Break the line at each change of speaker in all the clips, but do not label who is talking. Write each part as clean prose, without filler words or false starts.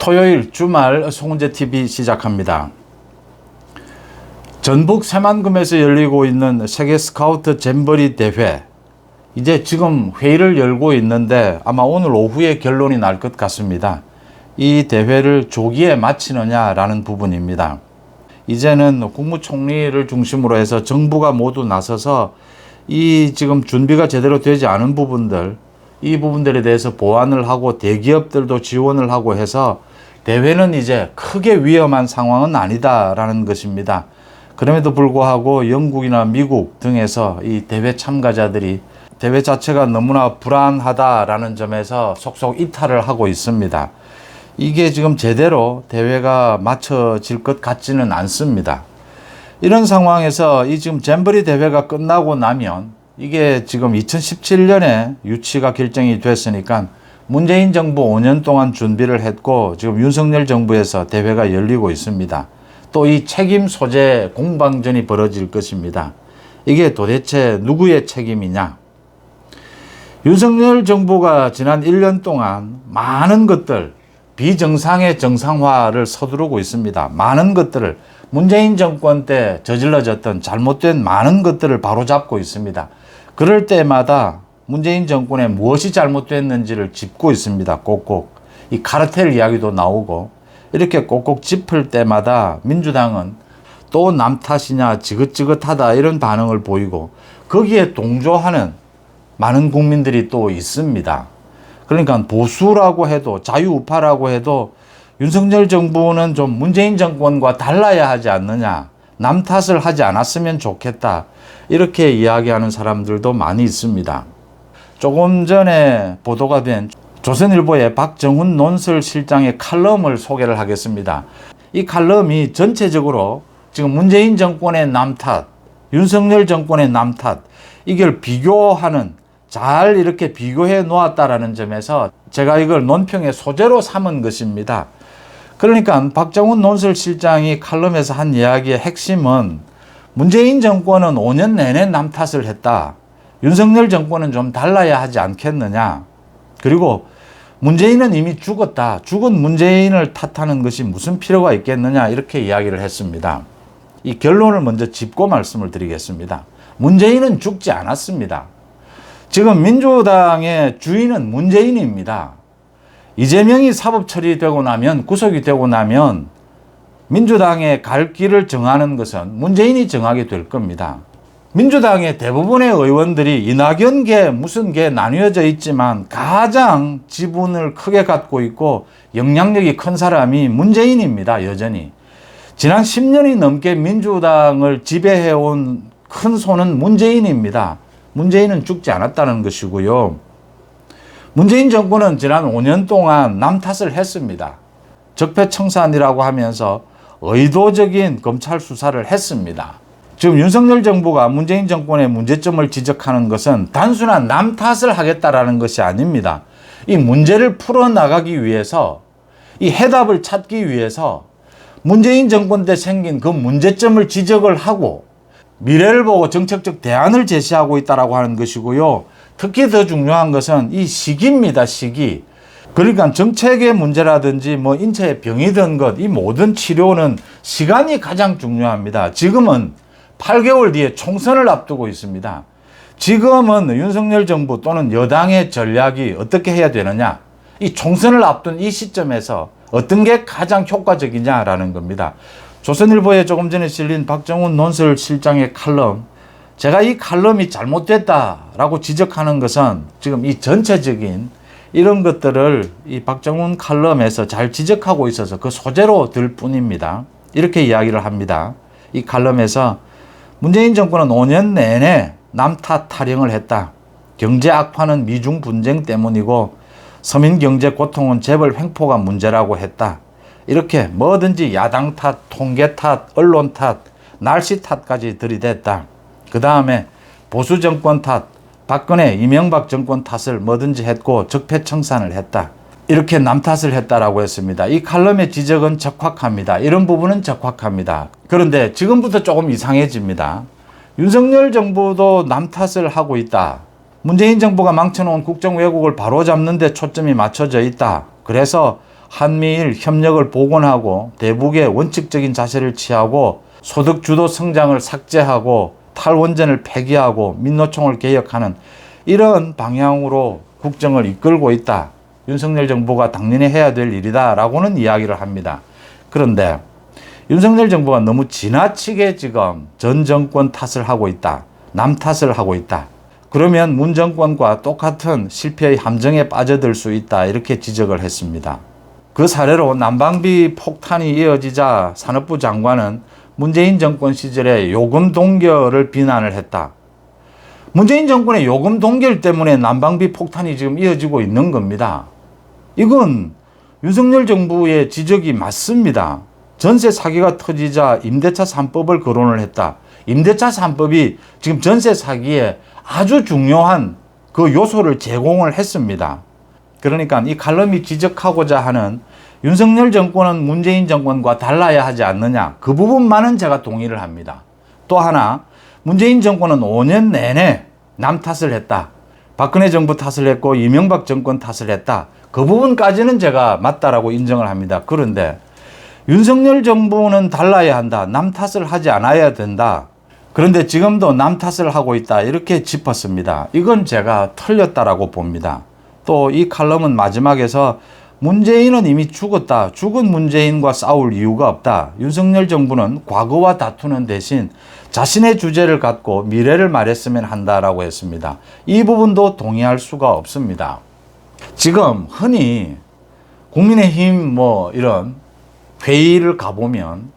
토요일 주말 송은재TV 시작합니다. 전북 새만금에서 열리고 있는 세계 스카우트 잼버리 대회, 이제 지금 회의를 열고 있는데 아마 오늘 오후에 결론이 날 것 같습니다. 이 대회를 조기에 마치느냐라는 부분입니다. 이제는 국무총리를 중심으로 해서 정부가 모두 나서서 이 지금 준비가 제대로 되지 않은 부분들, 이 부분들에 대해서 보완을 하고 대기업들도 지원을 하고 해서 대회는 이제 크게 위험한 상황은 아니다라는 것입니다. 그럼에도 불구하고 영국이나 미국 등에서 이 대회 참가자들이 대회 자체가 너무나 불안하다라는 점에서 속속 이탈을 하고 있습니다. 이게 지금 제대로 대회가 맞춰질 것 같지는 않습니다. 이런 상황에서 이 지금 잼버리 대회가 끝나고 나면 이게 지금 2017년에 유치가 결정이 됐으니까 문재인 정부 5년 동안 준비를 했고 지금 윤석열 정부에서 대회가 열리고 있습니다. 또 이 책임 소재 공방전이 벌어질 것입니다. 이게 도대체 누구의 책임이냐? 윤석열 정부가 지난 1년 동안 많은 것들, 비정상의 정상화를 서두르고 있습니다. 많은 것들을 문재인 정권 때 저질러졌던 잘못된 많은 것들을 바로잡고 있습니다. 그럴 때마다 문재인 정권에 무엇이 잘못됐는지를 짚고 있습니다. 꼭꼭. 이 카르텔 이야기도 나오고 이렇게 꼭꼭 짚을 때마다 민주당은 또 남 탓이냐 지긋지긋하다 이런 반응을 보이고 거기에 동조하는 많은 국민들이 또 있습니다. 그러니까 보수라고 해도 자유우파라고 해도 윤석열 정부는 좀 문재인 정권과 달라야 하지 않느냐, 남 탓을 하지 않았으면 좋겠다 이렇게 이야기하는 사람들도 많이 있습니다. 조금 전에 보도가 된 조선일보의 박정훈 논설실장의 칼럼을 소개를 하겠습니다. 이 칼럼이 전체적으로 지금 문재인 정권의 남 탓, 윤석열 정권의 남 탓, 이걸 비교하는, 잘 이렇게 비교해 놓았다라는 점에서 제가 이걸 논평의 소재로 삼은 것입니다. 그러니까 박정훈 논설실장이 칼럼에서 한 이야기의 핵심은 문재인 정권은 5년 내내 남 탓을 했다. 윤석열 정권은 좀 달라야 하지 않겠느냐. 그리고 문재인은 이미 죽었다. 죽은 문재인을 탓하는 것이 무슨 필요가 있겠느냐. 이렇게 이야기를 했습니다. 이 결론을 먼저 짚고 말씀을 드리겠습니다. 문재인은 죽지 않았습니다. 지금 민주당의 주인은 문재인입니다. 이재명이 사법 처리되고 나면, 구속이 되고 나면 민주당의 갈 길을 정하는 것은 문재인이 정하게 될 겁니다. 민주당의 대부분의 의원들이 이낙연계 무슨 계 나뉘어져 있지만 가장 지분을 크게 갖고 있고 영향력이 큰 사람이 문재인입니다. 여전히. 지난 10년이 넘게 민주당을 지배해온 큰 손은 문재인입니다. 문재인은 죽지 않았다는 것이고요. 문재인 정권은 지난 5년 동안 남 탓을 했습니다. 적폐청산이라고 하면서 의도적인 검찰 수사를 했습니다. 지금 윤석열 정부가 문재인 정권의 문제점을 지적하는 것은 단순한 남 탓을 하겠다라는 것이 아닙니다. 이 문제를 풀어나가기 위해서, 이 해답을 찾기 위해서 문재인 정권 때 생긴 그 문제점을 지적을 하고 미래를 보고 정책적 대안을 제시하고 있다라고 하는 것이고요. 특히 더 중요한 것은 이 시기입니다. 시기. 그러니까 정책의 문제라든지 뭐 인체에 병이 든 것, 이 모든 치료는 시간이 가장 중요합니다. 지금은 8개월 뒤에 총선을 앞두고 있습니다. 지금은 윤석열 정부 또는 여당의 전략이 어떻게 해야 되느냐. 이 총선을 앞둔 이 시점에서 어떤 게 가장 효과적이냐라는 겁니다. 조선일보에 조금 전에 실린 박정훈 논설실장의 칼럼, 제가 이 칼럼이 잘못됐다라고 지적하는 것은 지금 이 전체적인 이런 것들을 이 박정훈 칼럼에서 잘 지적하고 있어서 그 소재로 들 뿐입니다. 이렇게 이야기를 합니다. 이 칼럼에서 문재인 정권은 5년 내내 남 탓 타령을 했다. 경제 악화는 미중 분쟁 때문이고 서민 경제 고통은 재벌 횡포가 문제라고 했다. 이렇게 뭐든지 야당 탓, 통계 탓, 언론 탓, 날씨 탓까지 들이댔다. 그 다음에 보수 정권 탓, 박근혜, 이명박 정권 탓을 뭐든지 했고 적폐청산을 했다. 이렇게 남 탓을 했다라고 했습니다. 이 칼럼의 지적은 적확합니다. 이런 부분은 적확합니다. 그런데 지금부터 조금 이상해집니다. 윤석열 정부도 남 탓을 하고 있다. 문재인 정부가 망쳐놓은 국정 왜곡을 바로잡는 데 초점이 맞춰져 있다. 그래서 한미일 협력을 복원하고 대북의 원칙적인 자세를 취하고 소득 주도 성장을 삭제하고 탈원전을 폐기하고 민노총을 개혁하는 이런 방향으로 국정을 이끌고 있다. 윤석열 정부가 당연히 해야 될 일이다 라고는 이야기를 합니다. 그런데 윤석열 정부가 너무 지나치게 지금 전 정권 탓을 하고 있다. 남 탓을 하고 있다. 그러면 문 정권과 똑같은 실패의 함정에 빠져들 수 있다. 이렇게 지적을 했습니다. 그 사례로 난방비 폭탄이 이어지자 산업부 장관은 문재인 정권 시절에 요금 동결을 비난을 했다. 문재인 정권의 요금 동결 때문에 난방비 폭탄이 지금 이어지고 있는 겁니다. 이건 윤석열 정부의 지적이 맞습니다. 전세 사기가 터지자 임대차 3법을 거론을 했다. 임대차 3법이 지금 전세 사기에 아주 중요한 그 요소를 제공을 했습니다. 그러니까 이 칼럼이 지적하고자 하는 윤석열 정권은 문재인 정권과 달라야 하지 않느냐, 그 부분만은 제가 동의를 합니다. 또 하나, 문재인 정권은 5년 내내 남 탓을 했다. 박근혜 정부 탓을 했고 이명박 정권 탓을 했다. 그 부분까지는 제가 맞다라고 인정을 합니다. 그런데 윤석열 정부는 달라야 한다. 남 탓을 하지 않아야 된다. 그런데 지금도 남 탓을 하고 있다. 이렇게 짚었습니다. 이건 제가 틀렸다라고 봅니다. 또 이 칼럼은 마지막에서 문재인은 이미 죽었다. 죽은 문재인과 싸울 이유가 없다. 윤석열 정부는 과거와 다투는 대신 자신의 주제를 갖고 미래를 말했으면 한다라고 했습니다. 이 부분도 동의할 수가 없습니다. 지금 흔히 국민의힘 이런 회의를 가보면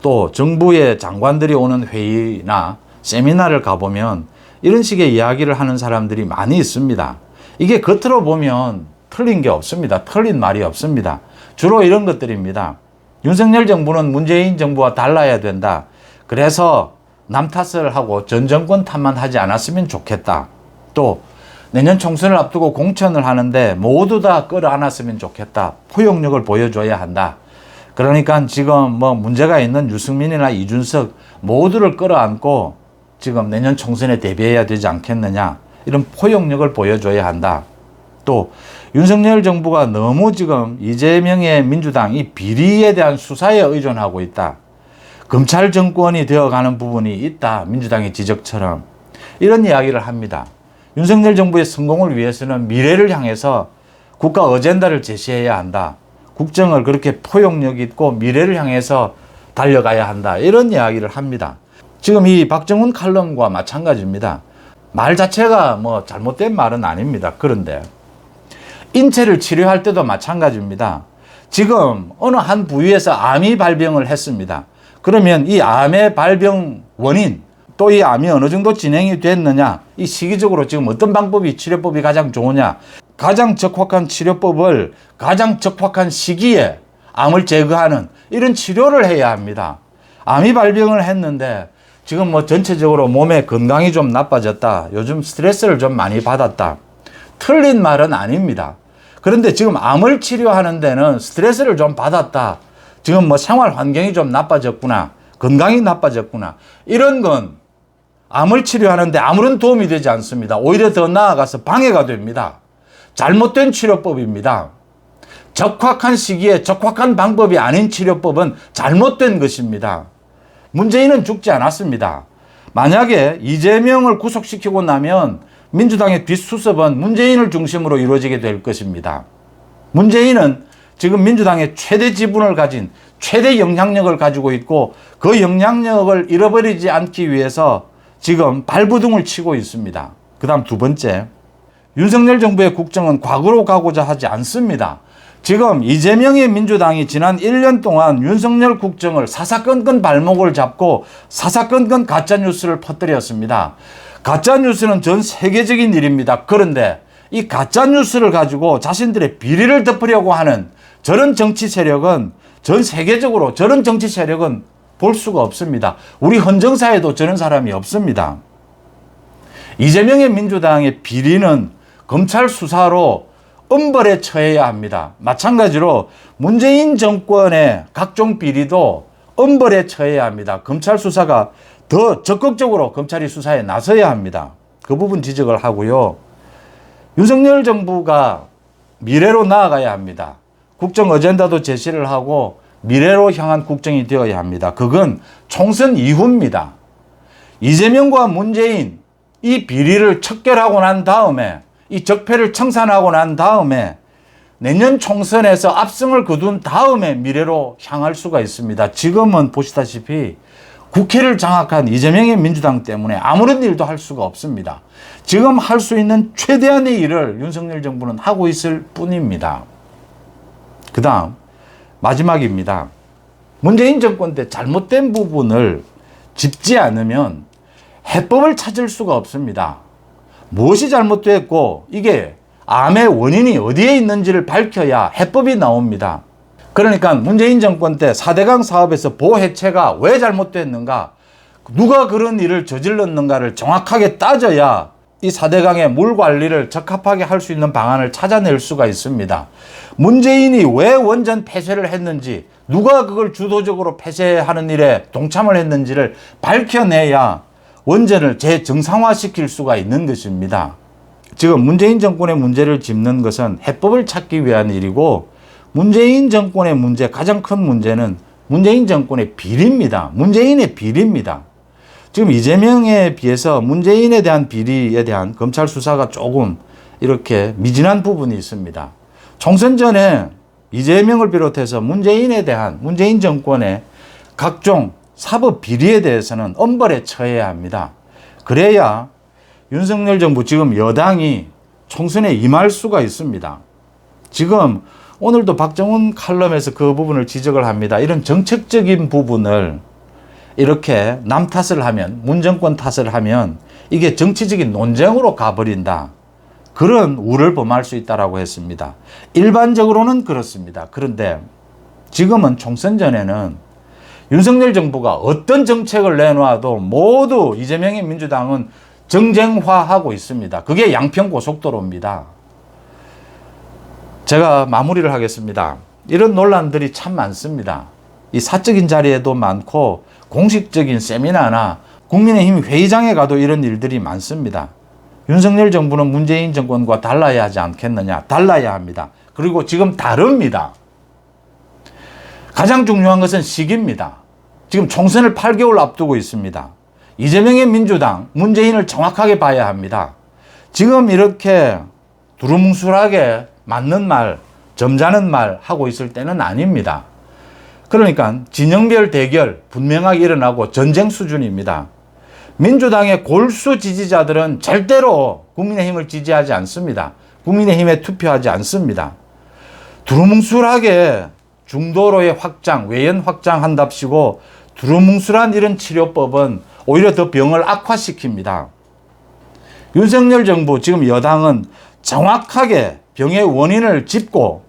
또 정부의 장관들이 오는 회의나 세미나를 가보면 이런 식의 이야기를 하는 사람들이 많이 있습니다. 이게 겉으로 보면 틀린 게 없습니다. 틀린 말이 없습니다. 주로 이런 것들입니다. 윤석열 정부는 문재인 정부와 달라야 된다. 그래서 남 탓을 하고 전 정권 탓만 하지 않았으면 좋겠다. 또 내년 총선을 앞두고 공천을 하는데 모두 다 끌어안았으면 좋겠다. 포용력을 보여줘야 한다. 그러니까 지금 문제가 있는 유승민이나 이준석 모두를 끌어안고 지금 내년 총선에 대비해야 되지 않겠느냐. 이런 포용력을 보여줘야 한다. 또 윤석열 정부가 너무 지금 이재명의 민주당 이 비리에 대한 수사에 의존하고 있다. 검찰 정권이 되어가는 부분이 있다. 민주당의 지적처럼. 이런 이야기를 합니다. 윤석열 정부의 성공을 위해서는 미래를 향해서 국가 어젠다를 제시해야 한다. 국정을 그렇게 포용력 있고 미래를 향해서 달려가야 한다. 이런 이야기를 합니다. 지금 이 박정훈 칼럼과 마찬가지입니다. 말 자체가 잘못된 말은 아닙니다. 그런데 인체를 치료할 때도 마찬가지입니다. 지금 어느 한 부위에서 암이 발병을 했습니다. 그러면 이 암의 발병 원인, 또 이 암이 어느 정도 진행이 됐느냐, 이 시기적으로 지금 어떤 방법이 치료법이 가장 좋으냐, 가장 적확한 치료법을 가장 적확한 시기에 암을 제거하는 이런 치료를 해야 합니다. 암이 발병을 했는데 지금 전체적으로 몸의 건강이 좀 나빠졌다. 요즘 스트레스를 좀 많이 받았다. 틀린 말은 아닙니다. 그런데 지금 암을 치료하는 데는 스트레스를 좀 받았다. 지금 생활 환경이 좀 나빠졌구나. 건강이 나빠졌구나. 이런 건 암을 치료하는데 아무런 도움이 되지 않습니다. 오히려 더 나아가서 방해가 됩니다. 잘못된 치료법입니다. 적확한 시기에 적확한 방법이 아닌 치료법은 잘못된 것입니다. 문재인은 죽지 않았습니다. 만약에 이재명을 구속시키고 나면 민주당의 뒷수습은 문재인을 중심으로 이루어지게 될 것입니다. 문재인은 지금 민주당의 최대 지분을 가진 최대 영향력을 가지고 있고 그 영향력을 잃어버리지 않기 위해서 지금 발버둥을 치고 있습니다. 그 다음 두 번째, 윤석열 정부의 국정은 과거로 가고자 하지 않습니다. 지금 이재명의 민주당이 지난 1년 동안 윤석열 국정을 사사건건 발목을 잡고 사사건건 가짜뉴스를 퍼뜨렸습니다. 가짜뉴스는 전 세계적인 일입니다. 그런데 이 가짜뉴스를 가지고 자신들의 비리를 덮으려고 하는 저런 정치 세력은 전 세계적으로 저런 정치 세력은 볼 수가 없습니다. 우리 헌정사에도 저런 사람이 없습니다. 이재명의 민주당의 비리는 검찰 수사로 엄벌에 처해야 합니다. 마찬가지로 문재인 정권의 각종 비리도 엄벌에 처해야 합니다. 검찰 수사가 더 적극적으로 검찰이 수사에 나서야 합니다. 그 부분 지적을 하고요. 윤석열 정부가 미래로 나아가야 합니다. 국정 어젠다도 제시를 하고 미래로 향한 국정이 되어야 합니다. 그건 총선 이후입니다. 이재명과 문재인 이 비리를 척결하고 난 다음에 이 적폐를 청산하고 난 다음에 내년 총선에서 압승을 거둔 다음에 미래로 향할 수가 있습니다. 지금은 보시다시피 국회를 장악한 이재명의 민주당 때문에 아무런 일도 할 수가 없습니다. 지금 할 수 있는 최대한의 일을 윤석열 정부는 하고 있을 뿐입니다. 그 다음 마지막입니다. 문재인 정권 때 잘못된 부분을 짚지 않으면 해법을 찾을 수가 없습니다. 무엇이 잘못됐고 이게 암의 원인이 어디에 있는지를 밝혀야 해법이 나옵니다. 그러니까 문재인 정권 때 4대강 사업에서 보해체가 왜 잘못됐는가, 누가 그런 일을 저질렀는가를 정확하게 따져야 이 4대강의 물 관리를 적합하게 할 수 있는 방안을 찾아낼 수가 있습니다. 문재인이 왜 원전 폐쇄를 했는지, 누가 그걸 주도적으로 폐쇄하는 일에 동참을 했는지를 밝혀내야 원전을 재정상화시킬 수가 있는 것입니다. 지금 문재인 정권의 문제를 짚는 것은 해법을 찾기 위한 일이고, 문재인 정권의 문제, 가장 큰 문제는 문재인 정권의 비리입니다. 문재인의 비리입니다. 지금 이재명에 비해서 문재인에 대한 비리에 대한 검찰 수사가 조금 이렇게 미진한 부분이 있습니다. 총선 전에 이재명을 비롯해서 문재인에 대한 문재인 정권의 각종 사법 비리에 대해서는 엄벌에 처해야 합니다. 그래야 윤석열 정부, 지금 여당이 총선에 임할 수가 있습니다. 지금 오늘도 박정훈 칼럼에서 그 부분을 지적을 합니다. 이런 정책적인 부분을 이렇게 남 탓을 하면, 문정권 탓을 하면 이게 정치적인 논쟁으로 가버린다. 그런 우를 범할 수 있다라고 했습니다. 일반적으로는 그렇습니다. 그런데 지금은 총선 전에는 윤석열 정부가 어떤 정책을 내놔도 모두 이재명의 민주당은 정쟁화하고 있습니다. 그게 양평고속도로입니다. 제가 마무리를 하겠습니다. 이런 논란들이 참 많습니다. 이 사적인 자리에도 많고 공식적인 세미나나 국민의힘 회의장에 가도 이런 일들이 많습니다. 윤석열 정부는 문재인 정권과 달라야 하지 않겠느냐? 달라야 합니다. 그리고 지금 다릅니다. 가장 중요한 것은 시기입니다. 지금 총선을 8개월 앞두고 있습니다. 이재명의 민주당, 문재인을 정확하게 봐야 합니다. 지금 이렇게 두루뭉술하게 맞는 말, 점잖은 말 하고 있을 때는 아닙니다. 그러니까 진영별 대결 분명하게 일어나고 전쟁 수준입니다. 민주당의 골수 지지자들은 절대로 국민의힘을 지지하지 않습니다. 국민의힘에 투표하지 않습니다. 두루뭉술하게 중도로의 확장, 외연 확장한답시고 두루뭉술한 이런 치료법은 오히려 더 병을 악화시킵니다. 윤석열 정부, 지금 여당은 정확하게 병의 원인을 짚고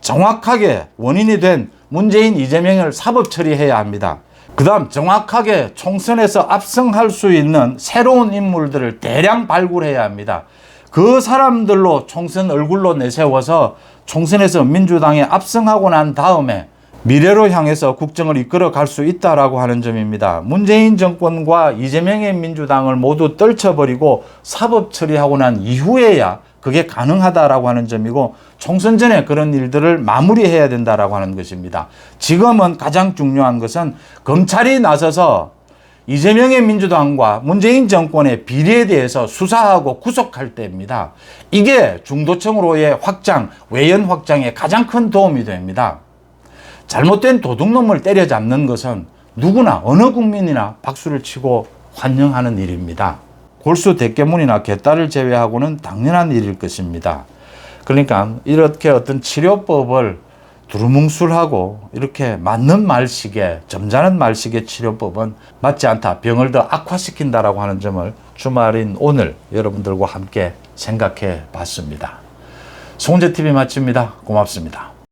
정확하게 원인이 된 문재인, 이재명을 사법 처리해야 합니다. 그 다음 정확하게 총선에서 압승할 수 있는 새로운 인물들을 대량 발굴해야 합니다. 그 사람들로 총선 얼굴로 내세워서 총선에서 민주당에 압승하고 난 다음에 미래로 향해서 국정을 이끌어 갈 수 있다라고 하는 점입니다. 문재인 정권과 이재명의 민주당을 모두 떨쳐버리고 사법 처리하고 난 이후에야 그게 가능하다라고 하는 점이고, 총선 전에 그런 일들을 마무리해야 된다라고 하는 것입니다. 지금은 가장 중요한 것은 검찰이 나서서 이재명의 민주당과 문재인 정권의 비리에 대해서 수사하고 구속할 때입니다. 이게 중도층으로의 확장, 외연 확장에 가장 큰 도움이 됩니다. 잘못된 도둑놈을 때려잡는 것은 누구나, 어느 국민이나 박수를 치고 환영하는 일입니다. 골수 대깨문이나 개딸을 제외하고는 당연한 일일 것입니다. 그러니까 이렇게 어떤 치료법을 두루뭉술하고 이렇게 맞는 말식의, 점잖은 말식의 치료법은 맞지 않다. 병을 더 악화시킨다라고 하는 점을 주말인 오늘 여러분들과 함께 생각해 봤습니다. 송재TV 마칩니다. 고맙습니다.